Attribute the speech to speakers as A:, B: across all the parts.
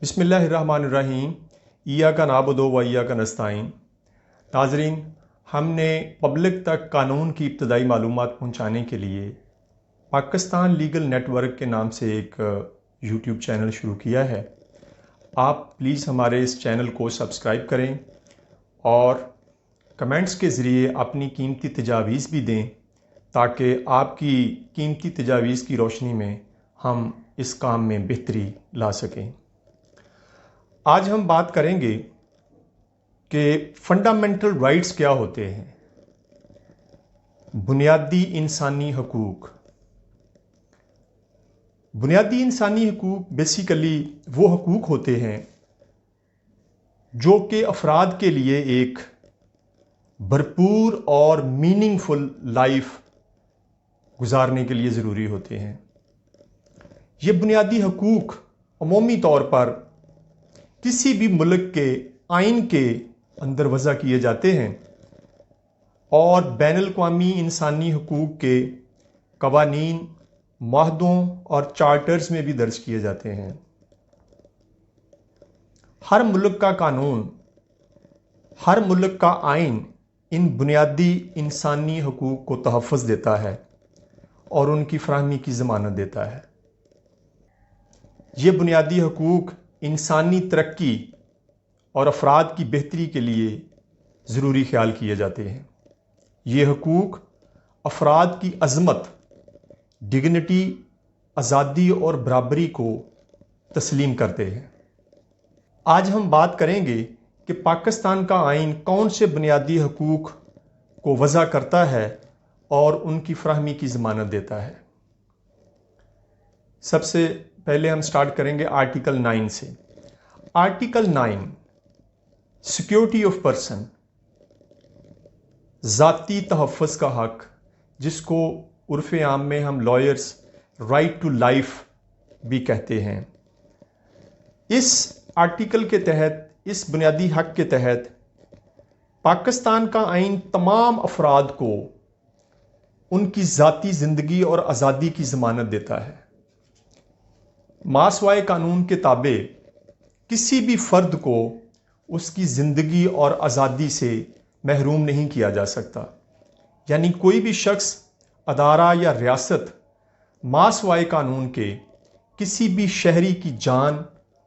A: بسم اللہ الرحمن الرحیم ایاک نعبد و ایاک نستعین۔ ناظرین، ہم نے پبلک تک قانون کی ابتدائی معلومات پہنچانے کے لیے پاکستان لیگل نیٹ ورک کے نام سے ایک یوٹیوب چینل شروع کیا ہے۔ آپ پلیز ہمارے اس چینل کو سبسکرائب کریں اور کمنٹس کے ذریعے اپنی قیمتی تجاویز بھی دیں تاکہ آپ کی قیمتی تجاویز کی روشنی میں ہم اس کام میں بہتری لا سکیں۔ آج ہم بات کریں گے کہ فنڈامنٹل رائٹس کیا ہوتے ہیں، بنیادی انسانی حقوق۔ بنیادی انسانی حقوق بیسیکلی وہ حقوق ہوتے ہیں جو کہ افراد کے لیے ایک بھرپور اور میننگ فل لائف گزارنے کے لیے ضروری ہوتے ہیں۔ یہ بنیادی حقوق عمومی طور پر کسی بھی ملک کے آئین کے اندر وضع کیے جاتے ہیں اور بین الاقوامی انسانی حقوق کے قوانین، معاہدوں اور چارٹرز میں بھی درج کیے جاتے ہیں۔ ہر ملک کا قانون، ہر ملک کا آئین ان بنیادی انسانی حقوق کو تحفظ دیتا ہے اور ان کی فراہمی کی ضمانت دیتا ہے۔ یہ بنیادی حقوق انسانی ترقی اور افراد کی بہتری کے لیے ضروری خیال کیے جاتے ہیں۔ یہ حقوق افراد کی عظمت، ڈگنیٹی، آزادی اور برابری کو تسلیم کرتے ہیں۔ آج ہم بات کریں گے کہ پاکستان کا آئین کون سے بنیادی حقوق کو وضع کرتا ہے اور ان کی فراہمی کی ضمانت دیتا ہے۔ سب سے پہلے ہم سٹارٹ کریں گے آرٹیکل 9 سے۔ آرٹیکل 9 سیکیورٹی آف پرسن، ذاتی تحفظ کا حق، جس کو عرف عام میں ہم لائرز رائٹ ٹو لائف بھی کہتے ہیں۔ اس آرٹیکل کے تحت، اس بنیادی حق کے تحت پاکستان کا آئین تمام افراد کو ان کی ذاتی زندگی اور آزادی کی ضمانت دیتا ہے۔ ماسوائے قانون کے تابع کسی بھی فرد کو اس کی زندگی اور آزادی سے محروم نہیں کیا جا سکتا، یعنی کوئی بھی شخص، ادارہ یا ریاست ماسوائے قانون کے کسی بھی شہری کی جان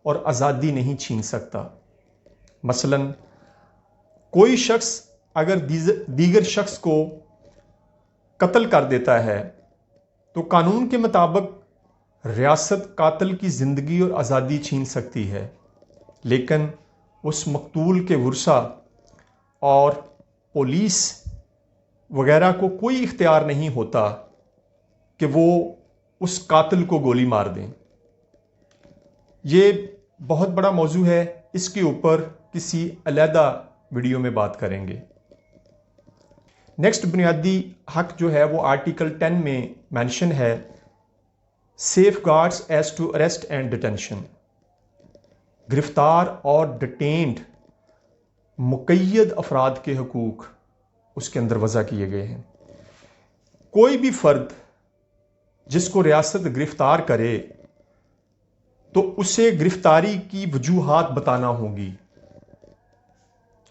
A: اور آزادی نہیں چھین سکتا۔ مثلا کوئی شخص اگر دیگر شخص کو قتل کر دیتا ہے تو قانون کے مطابق ریاست قاتل کی زندگی اور آزادی چھین سکتی ہے، لیکن اس مقتول کے ورثاء اور پولیس وغیرہ کو کوئی اختیار نہیں ہوتا کہ وہ اس قاتل کو گولی مار دیں۔ یہ بہت بڑا موضوع ہے، اس کے اوپر کسی علیحدہ ویڈیو میں بات کریں گے۔ نیکسٹ بنیادی حق جو ہے وہ آرٹیکل 10 میں مینشن ہے، safeguards as to arrest and detention. گرفتار اور ڈیٹینڈ مقید افراد کے حقوق اس کے اندر وضع کیے گئے ہیں۔ کوئی بھی فرد جس کو ریاست گرفتار کرے تو اسے گرفتاری کی وجوہات بتانا ہوگی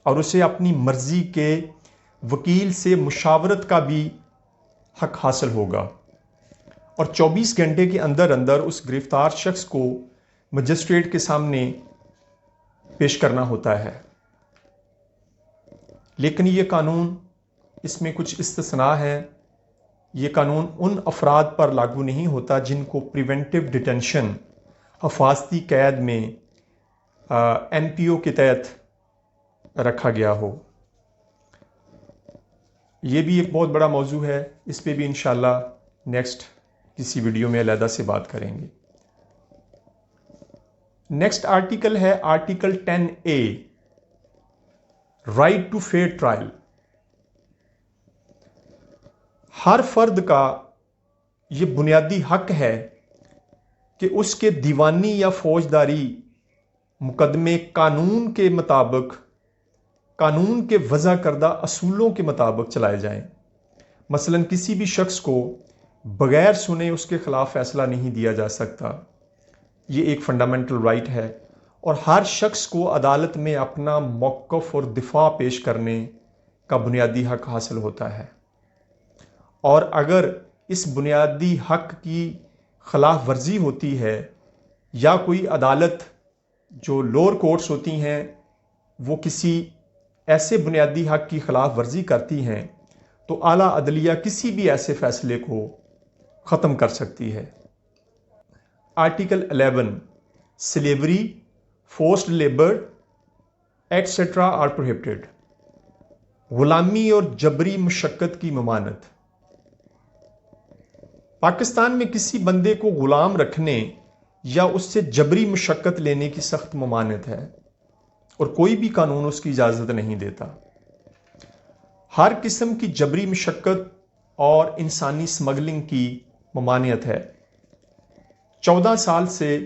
A: اور اسے اپنی مرضی کے وکیل سے مشاورت کا بھی حق حاصل ہوگا، اور 24 گھنٹے کے اندر اندر اس گرفتار شخص کو مجسٹریٹ کے سامنے پیش کرنا ہوتا ہے۔ لیکن یہ قانون، اس میں کچھ استثناء ہے۔ یہ قانون ان افراد پر لاگو نہیں ہوتا جن کو پریونٹیو ڈیٹینشن، حفاظتی قید میں ایم پی او کے تحت رکھا گیا ہو۔ یہ بھی ایک بہت بڑا موضوع ہے، اس پہ بھی انشاءاللہ نیکسٹ کسی ویڈیو میں علیحدہ سے بات کریں گے۔ نیکسٹ آرٹیکل ہے article 10A، right to fair trial. ہر فرد کا یہ بنیادی حق ہے کہ اس کے دیوانی یا فوجداری مقدمے قانون کے مطابق، قانون کے وضع کردہ اصولوں کے مطابق چلائے جائیں۔ مثلا کسی بھی شخص کو بغیر سنے اس کے خلاف فیصلہ نہیں دیا جا سکتا، یہ ایک فنڈامنٹل رائٹ ہے، اور ہر شخص کو عدالت میں اپنا موقف اور دفاع پیش کرنے کا بنیادی حق حاصل ہوتا ہے، اور اگر اس بنیادی حق کی خلاف ورزی ہوتی ہے یا کوئی عدالت جو لوور کورٹس ہوتی ہیں وہ کسی ایسے بنیادی حق کی خلاف ورزی کرتی ہیں تو اعلیٰ عدلیہ کسی بھی ایسے فیصلے کو ختم کر سکتی ہے۔ Article 11 slavery, forced labour etcetera are prohibited, غلامی اور جبری مشقت کی ممانعت۔ پاکستان میں کسی بندے کو غلام رکھنے یا اس سے جبری مشقت لینے کی سخت ممانعت ہے اور کوئی بھی قانون اس کی اجازت نہیں دیتا۔ ہر قسم کی جبری مشقت اور انسانی سمگلنگ کی ممانعت ہے۔ 14 سال سے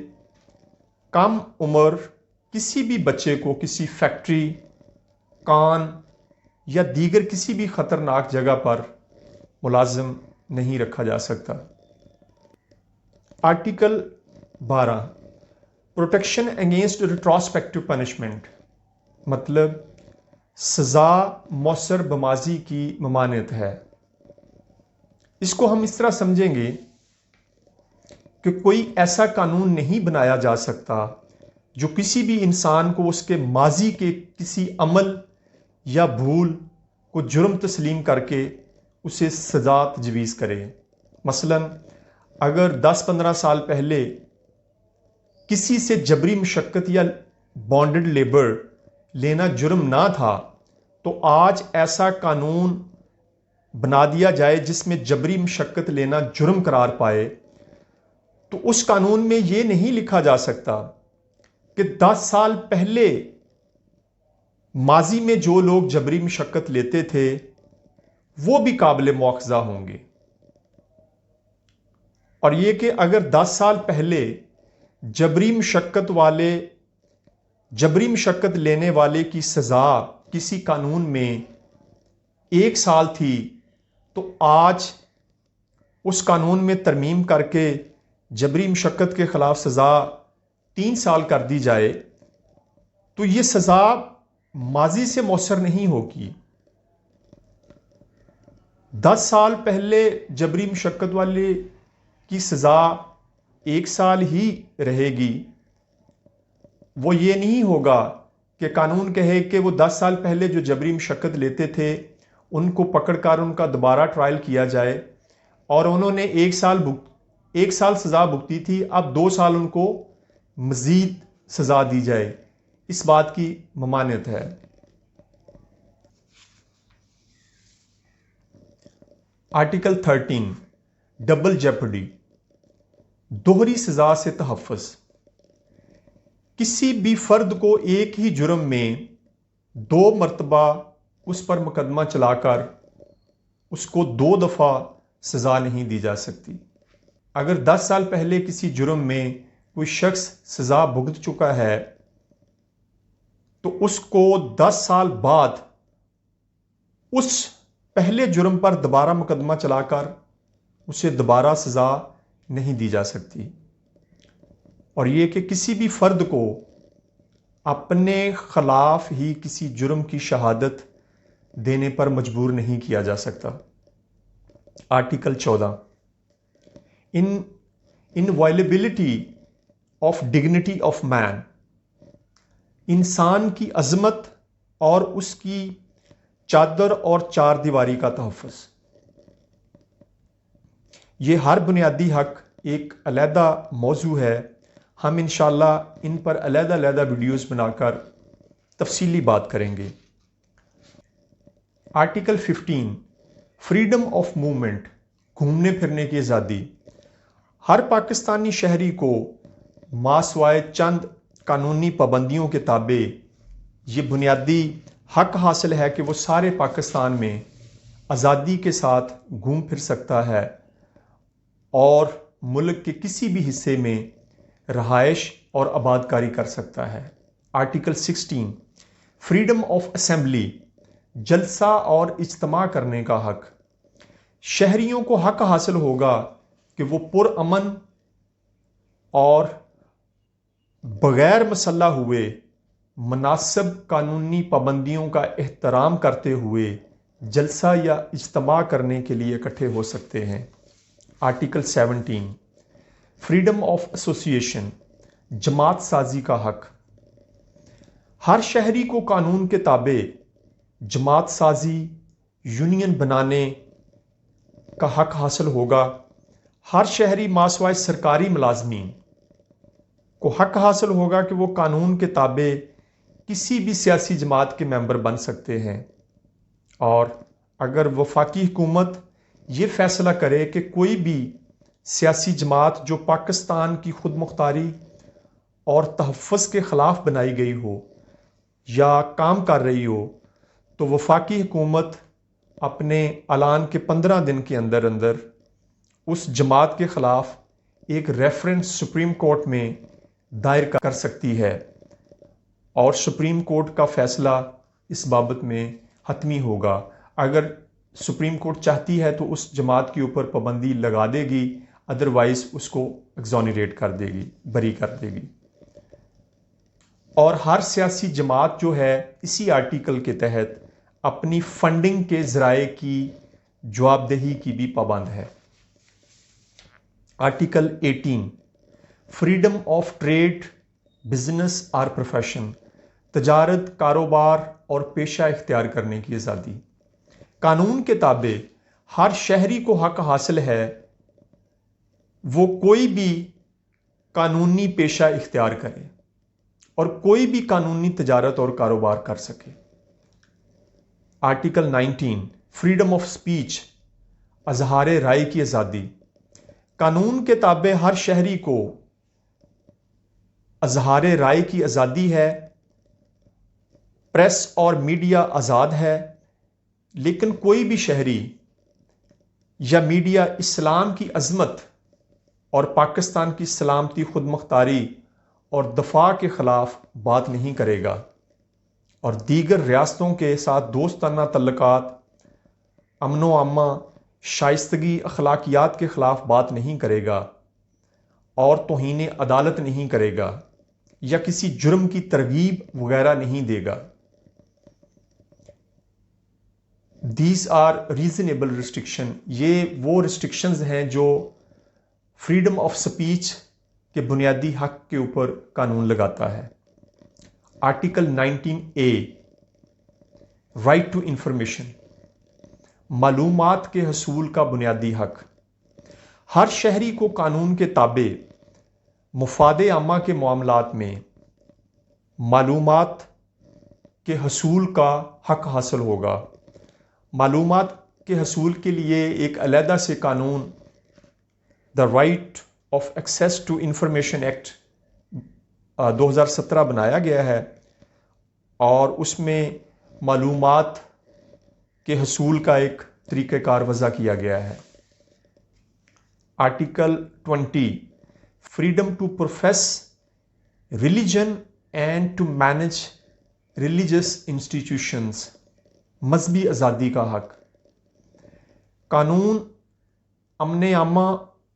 A: کم عمر کسی بھی بچے کو کسی فیکٹری، کان یا دیگر کسی بھی خطرناک جگہ پر ملازم نہیں رکھا جا سکتا۔ Article 12 protection against retrospective punishment, مطلب سزا مؤثر بماضی کی ممانعت ہے۔ اس کو ہم اس طرح سمجھیں گے کہ کوئی ایسا قانون نہیں بنایا جا سکتا جو کسی بھی انسان کو اس کے ماضی کے کسی عمل یا بھول کو جرم تسلیم کر کے اسے سزا تجویز کرے۔ مثلا اگر 10-15 سال پہلے کسی سے جبری مشقت یا بانڈڈ لیبر لینا جرم نہ تھا تو آج ایسا قانون بنا دیا جائے جس میں جبری مشقت لینا جرم قرار پائے، تو اس قانون میں یہ نہیں لکھا جا سکتا کہ 10 سال پہلے ماضی میں جو لوگ جبری مشقت لیتے تھے وہ بھی قابل مواخذہ ہوں گے، اور یہ کہ اگر 10 سال پہلے جبری مشقت لینے والے کی سزا کسی قانون میں 1 سال تھی تو آج اس قانون میں ترمیم کر کے جبری مشقت کے خلاف سزا 3 سال کر دی جائے تو یہ سزا ماضی سے مؤثر نہیں ہوگی۔ 10 سال پہلے جبری مشقت والے کی سزا 1 سال ہی رہے گی۔ وہ یہ نہیں ہوگا کہ قانون کہے کہ وہ 10 سال پہلے جو جبری مشقت لیتے تھے ان کو پکڑ کر ان کا دوبارہ ٹرائل کیا جائے اور انہوں نے 1 سال سزا بھگتی تھی، اب 2 سال ان کو مزید سزا دی جائے۔ اس بات کی ممانعت ہے۔ آرٹیکل 13 ڈبل جیپرڈی، دوہری سزا سے تحفظ۔ کسی بھی فرد کو ایک ہی جرم میں 2 مرتبہ اس پر مقدمہ چلا کر اس کو 2 دفعہ سزا نہیں دی جا سکتی۔ اگر 10 سال پہلے کسی جرم میں کوئی شخص سزا بھگت چکا ہے تو اس کو 10 سال بعد اس پہلے جرم پر دوبارہ مقدمہ چلا کر اسے دوبارہ سزا نہیں دی جا سکتی، اور یہ کہ کسی بھی فرد کو اپنے خلاف ہی کسی جرم کی شہادت دینے پر مجبور نہیں کیا جا سکتا۔ آرٹیکل 14 انوائلیبلٹی آف ڈگنیٹی آف مین، انسان کی عظمت اور اس کی چادر اور 4 دیواری کا تحفظ۔ یہ ہر بنیادی حق ایک علیحدہ موضوع ہے، ہم انشاءاللہ ان پر علیحدہ ویڈیوز بنا کر تفصیلی بات کریں گے۔ آرٹیکل 15 فریڈم آف موومنٹ، گھومنے پھرنے کی آزادی۔ ہر پاکستانی شہری کو ماسوائے چند قانونی پابندیوں کے تابع یہ بنیادی حق حاصل ہے کہ وہ سارے پاکستان میں آزادی کے ساتھ گھوم پھر سکتا ہے اور ملک کے کسی بھی حصے میں رہائش اور آباد کاری کر سکتا ہے۔ آرٹیکل 16 فریڈم آف اسمبلی، جلسہ اور اجتماع کرنے کا حق۔ شہریوں کو حق حاصل ہوگا کہ وہ پرامن اور بغیر مسلح ہوئے مناسب قانونی پابندیوں کا احترام کرتے ہوئے جلسہ یا اجتماع کرنے کے لیے اکٹھے ہو سکتے ہیں۔ آرٹیکل 17 فریڈم آف ایسوسیشن، جماعت سازی کا حق۔ ہر شہری کو قانون کے تابع جماعت سازی، یونین بنانے کا حق حاصل ہوگا۔ ہر شہری ماسوائے سرکاری ملازمین کو حق حاصل ہوگا کہ وہ قانون کے تابع کسی بھی سیاسی جماعت کے ممبر بن سکتے ہیں، اور اگر وفاقی حکومت یہ فیصلہ کرے کہ کوئی بھی سیاسی جماعت جو پاکستان کی خود مختاری اور تحفظ کے خلاف بنائی گئی ہو یا کام کر رہی ہو، تو وفاقی حکومت اپنے اعلان کے 15 دن کے اندر اس جماعت کے خلاف ایک ریفرنس سپریم کورٹ میں دائر کر سکتی ہے، اور سپریم کورٹ کا فیصلہ اس بابت میں حتمی ہوگا۔ اگر سپریم کورٹ چاہتی ہے تو اس جماعت کے اوپر پابندی لگا دے گی، ادروائز اس کو ایگزونریٹ کر دے گی، بری کر دے گی۔ اور ہر سیاسی جماعت جو ہے اسی آرٹیکل کے تحت اپنی فنڈنگ کے ذرائع کی جواب دہی کی بھی پابند ہے۔ Article 18 freedom of trade, business اور پروفیشن، تجارت، کاروبار اور پیشہ اختیار کرنے کی آزادی۔ قانون کے تابع ہر شہری کو حق حاصل ہے وہ کوئی بھی قانونی پیشہ اختیار کرے اور کوئی بھی قانونی تجارت اور کاروبار کر سکے۔ آرٹیکل 19 فریڈم آف سپیچ، اظہار رائے کی آزادی۔ قانون کے تابع ہر شہری کو اظہار رائے کی آزادی ہے، پریس اور میڈیا آزاد ہے، لیکن کوئی بھی شہری یا میڈیا اسلام کی عظمت اور پاکستان کی سلامتی، خود مختاری اور دفاع کے خلاف بات نہیں کرے گا، اور دیگر ریاستوں کے ساتھ دوستانہ تعلقات، امن و امان، شائستگی، اخلاقیات کے خلاف بات نہیں کرے گا، اور توہین عدالت نہیں کرے گا یا کسی جرم کی ترغیب وغیرہ نہیں دے گا۔ دیز آر ریزنیبل ریسٹرکشن، یہ وہ ریسٹرکشنز ہیں جو فریڈم آف سپیچ کے بنیادی حق کے اوپر قانون لگاتا ہے۔ Article 19A right to information, معلومات کے حصول کا بنیادی حق۔ ہر شہری کو قانون کے تابع مفاد عامہ کے معاملات میں معلومات کے حصول کا حق حاصل ہوگا۔ معلومات کے حصول کے لیے ایک علیحدہ سے قانون، the right of access to information act 2017 بنایا گیا ہے، اور اس میں معلومات کے حصول کا ایک طریقہ کار وضع کیا گیا ہے۔ Article 20 freedom to profess religion and to manage religious institutions, مذہبی آزادی کا حق۔ قانون، امن عامہ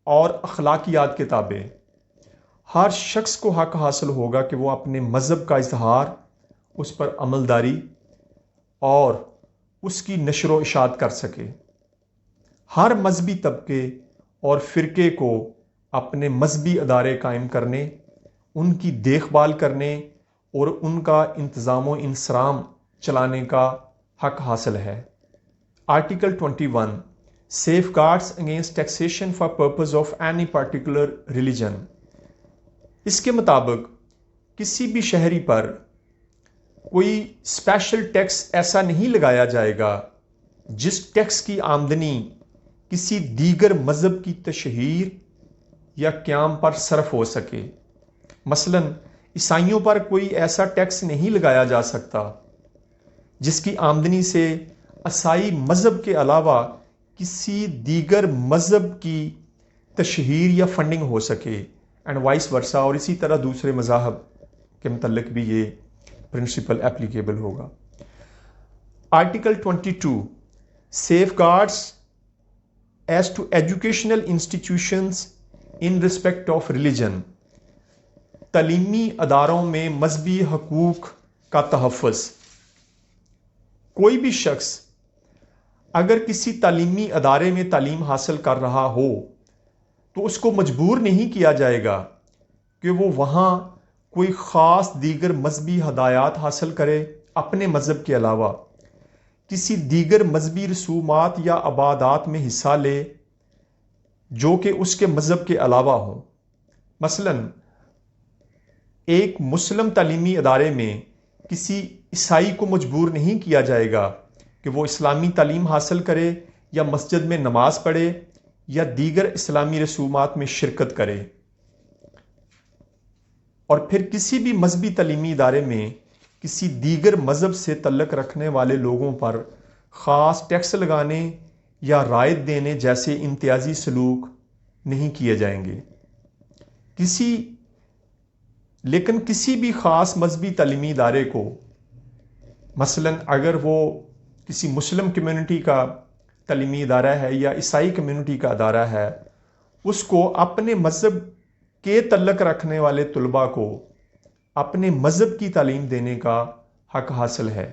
A: اور اخلاقیات کے تابع ہر شخص کو حق حاصل ہوگا کہ وہ اپنے مذہب کا اظہار، اس پر عملداری اور اس کی نشر و اشاعت کر سکے۔ ہر مذہبی طبقے اور فرقے کو اپنے مذہبی ادارے قائم کرنے، ان کی دیکھ بھال کرنے اور ان کا انتظام و انصرام چلانے کا حق حاصل ہے۔ Article 21 safeguards against taxation for purpose of any particular religion. اس کے مطابق کسی بھی شہری پر کوئی اسپیشل ٹیکس ایسا نہیں لگایا جائے گا جس ٹیکس کی آمدنی کسی دیگر مذہب کی تشہیر یا قیام پر صرف ہو سکے۔ مثلا عیسائیوں پر کوئی ایسا ٹیکس نہیں لگایا جا سکتا جس کی آمدنی سے عیسائی مذہب کے علاوہ کسی دیگر مذہب کی تشہیر یا فنڈنگ ہو سکے، اینڈ وائس ورسا، اور اسی طرح دوسرے مذاہب کے متعلق بھی یہ پرنسپل اپلیکیبل ہوگا۔ Article 22 safeguards as to educational institutions in respect of religion. تعلیمی اداروں میں مذہبی حقوق کا تحفظ۔ کوئی بھی شخص اگر کسی تعلیمی ادارے میں تعلیم حاصل کر رہا ہو تو اس کو مجبور نہیں کیا جائے گا کہ وہ وہاں کوئی خاص دیگر مذہبی ہدایات حاصل کرے اپنے مذہب کے علاوہ، کسی دیگر مذہبی رسومات یا عبادات میں حصہ لے جو کہ اس کے مذہب کے علاوہ ہوں۔ مثلاً ایک مسلم تعلیمی ادارے میں کسی عیسائی کو مجبور نہیں کیا جائے گا کہ وہ اسلامی تعلیم حاصل کرے یا مسجد میں نماز پڑھے یا دیگر اسلامی رسومات میں شرکت کرے، اور پھر کسی بھی مذہبی تعلیمی ادارے میں کسی دیگر مذہب سے تعلق رکھنے والے لوگوں پر خاص ٹیکس لگانے یا رعایت دینے جیسے امتیازی سلوک نہیں کیے جائیں گے۔ لیکن کسی بھی خاص مذہبی تعلیمی ادارے کو، مثلاً اگر وہ کسی مسلم کمیونٹی کا تعلیمی ادارہ ہے یا عیسائی کمیونٹی کا ادارہ ہے، اس کو اپنے مذہب کے تعلق رکھنے والے طلباء کو اپنے مذہب کی تعلیم دینے کا حق حاصل ہے۔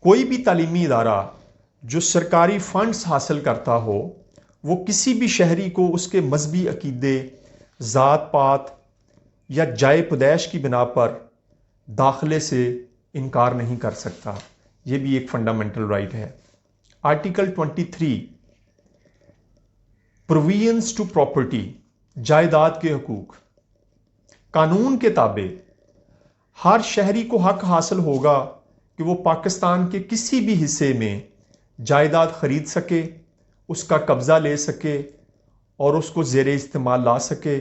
A: کوئی بھی تعلیمی ادارہ جو سرکاری فنڈز حاصل کرتا ہو، وہ کسی بھی شہری کو اس کے مذہبی عقیدے، ذات پات یا جائے پیدائش کی بنا پر داخلے سے انکار نہیں کر سکتا۔ یہ بھی ایک فنڈامنٹل رائٹ ہے۔ آرٹیکل 23 پروویژنز ٹو پراپرٹی، جائیداد کے حقوق۔ قانون کے تابع ہر شہری کو حق حاصل ہوگا کہ وہ پاکستان کے کسی بھی حصے میں جائیداد خرید سکے، اس کا قبضہ لے سکے اور اس کو زیر استعمال لا سکے،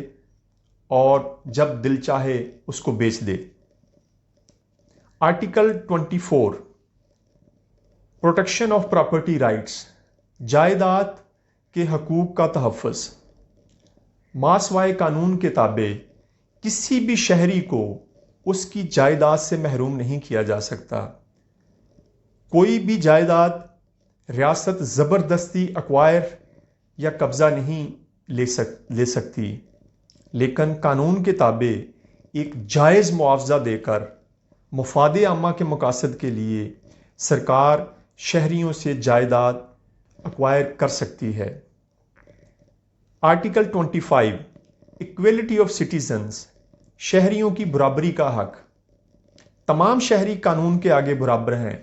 A: اور جب دل چاہے اس کو بیچ دے۔ Article 24 protection of property rights, جائیداد کے حقوق کا تحفظ۔ ماسوائے قانون کے تابع کسی بھی شہری کو اس کی جائیداد سے محروم نہیں کیا جا سکتا۔ کوئی بھی جائیداد ریاست زبردستی ایکوائر یا قبضہ نہیں لے سکتی، لیکن قانون کے تابع ایک جائز معاوضہ دے کر مفاد عامہ کے مقاصد کے لیے سرکار شہریوں سے جائیداد ایکوائر کر سکتی ہے۔ آرٹیکل 25 ایکویلٹی آف سٹیزنز، شہریوں کی برابری کا حق۔ تمام شہری قانون کے آگے برابر ہیں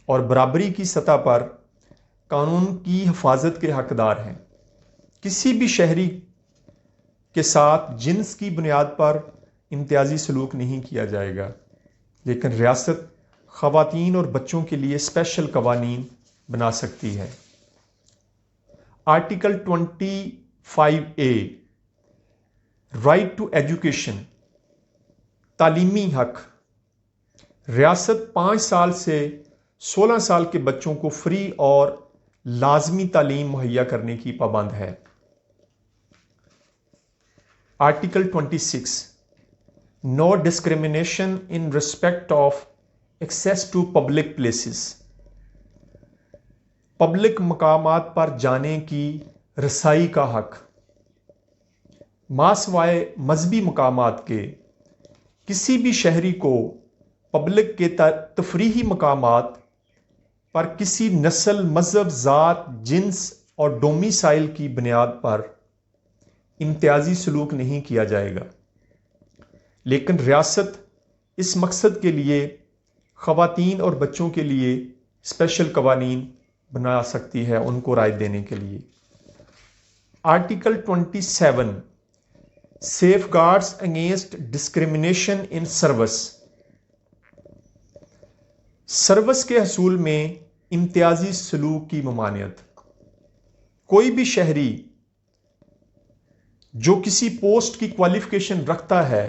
A: اور برابری کی سطح پر قانون کی حفاظت کے حقدار ہیں۔ کسی بھی شہری کے ساتھ جنس کی بنیاد پر امتیازی سلوک نہیں کیا جائے گا، لیکن ریاست خواتین اور بچوں کے لیے اسپیشل قوانین بنا سکتی ہے۔ Article 25A right to education, تعلیمی حق۔ ریاست 5 سال سے 16 سال کے بچوں کو فری اور لازمی تعلیم مہیا کرنے کی پابند ہے۔ Article 26 no discrimination in respect of access to public places, public مقامات پر جانے کی رسائی کا حق۔ ماسوائے مذہبی مقامات کے کسی بھی شہری کو پبلک کے تفریحی مقامات پر کسی نسل، مذہب، ذات، جنس اور ڈومیسائل کی بنیاد پر امتیازی سلوک نہیں کیا جائے گا، لیکن ریاست اس مقصد کے لیے خواتین اور بچوں کے لیے اسپیشل قوانین بنا سکتی ہے ان کو رعایت دینے کے لیے۔ Article 27 safeguards against discrimination in service, service کے حصول میں امتیازی سلوک کی ممانعت۔ کوئی بھی شہری جو کسی پوسٹ کی کوالیفیکیشن رکھتا ہے،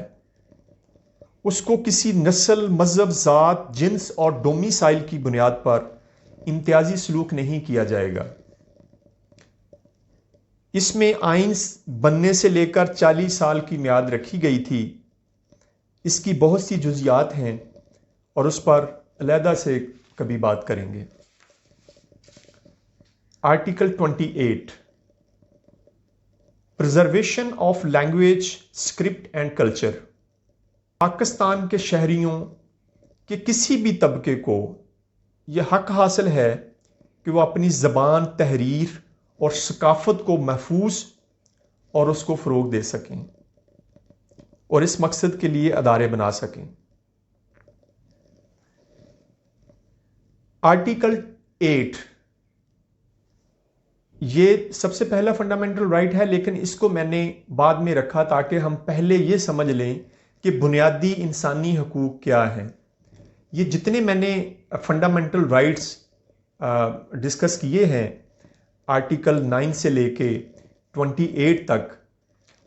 A: اس کو کسی نسل، مذہب، ذات، جنس اور ڈومیسائل کی بنیاد پر امتیازی سلوک نہیں کیا جائے گا۔ اس میں آئین بننے سے لے کر 40 سال کی میعاد رکھی گئی تھی۔ اس کی بہت سی جزیات ہیں اور اس پر علیحدہ سے کبھی بات کریں گے۔ Article 28 preservation of language, script and culture. Pakistan کے شہریوں کے کسی بھی طبقے کو یہ حق حاصل ہے کہ وہ اپنی زبان، تحریر اور ثقافت کو محفوظ اور اس کو فروغ دے سکیں اور اس مقصد کے لیے ادارے بنا سکیں۔ آرٹیکل 8 یہ سب سے پہلا فنڈامنٹل رائٹ ہے، لیکن اس کو میں نے بعد میں رکھا تاکہ ہم پہلے یہ سمجھ لیں کہ بنیادی انسانی حقوق کیا ہیں۔ یہ جتنے میں نے فنڈامنٹل رائٹس ڈسکس کیے ہیں آرٹیکل 9 سے لے کے 28 تک،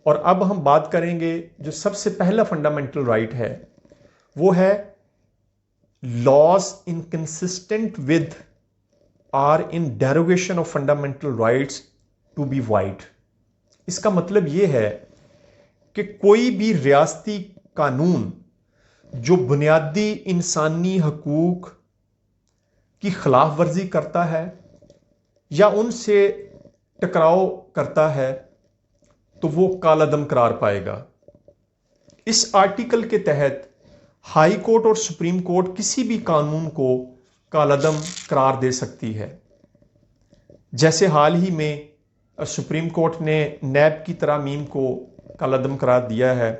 A: اور اب ہم بات کریں گے جو سب سے پہلا فنڈامنٹل رائٹ ہے وہ ہے laws inconsistent with or in derogation of fundamental rights to be void۔ اس کا مطلب یہ ہے کہ کوئی بھی ریاستی قانون جو بنیادی انسانی حقوق کی خلاف ورزی کرتا ہے یا ان سے ٹکراؤ کرتا ہے تو وہ کالعدم قرار پائے گا۔ اس آرٹیکل کے تحت ہائی کورٹ اور سپریم کورٹ کسی بھی قانون کو کالعدم قرار دے سکتی ہے، جیسے حال ہی میں سپریم کورٹ نے نیب کی ترامیم کو کالعدم قرار دیا ہے،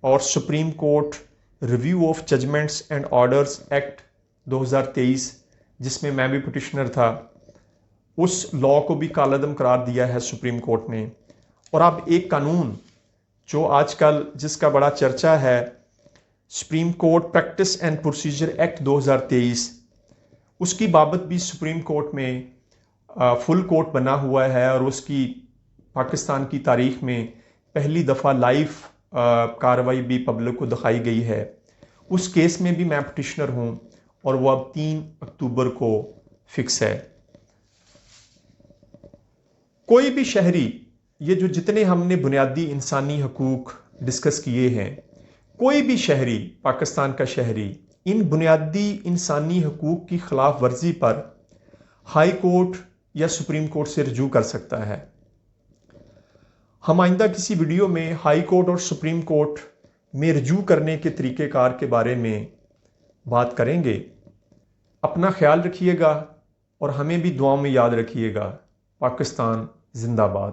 A: اور supreme court review of judgments and orders act 2023 جس میں میں بھی پٹیشنر تھا، اس لاء کو بھی کالعدم قرار دیا ہے سپریم کورٹ نے۔ اور اب ایک قانون جو آج کل جس کا بڑا چرچا ہے، supreme court practice and procedure act 2023، اس کی بابت بھی سپریم کورٹ میں فل کورٹ بنا ہوا ہے، اور اس کی پاکستان کی تاریخ میں پہلی دفعہ لائیو کارروائی بھی پبلک کو دکھائی گئی ہے۔ اس کیس میں بھی میں پٹیشنر ہوں، اور وہ اب 3 اکتوبر کو فکس ہے۔ کوئی بھی شہری، یہ جو جتنے ہم نے بنیادی انسانی حقوق ڈسکس کیے ہیں، کوئی بھی شہری، پاکستان کا شہری، ان بنیادی انسانی حقوق کی خلاف ورزی پر ہائی کورٹ یا سپریم کورٹ سے رجوع کر سکتا ہے۔ ہم آئندہ کسی ویڈیو میں ہائی کورٹ اور سپریم کورٹ میں رجوع کرنے کے طریقہ کار کے بارے میں بات کریں گے۔ اپنا خیال رکھیے گا اور ہمیں بھی دعاؤں میں یاد رکھیے گا۔ پاکستان زندہ باد۔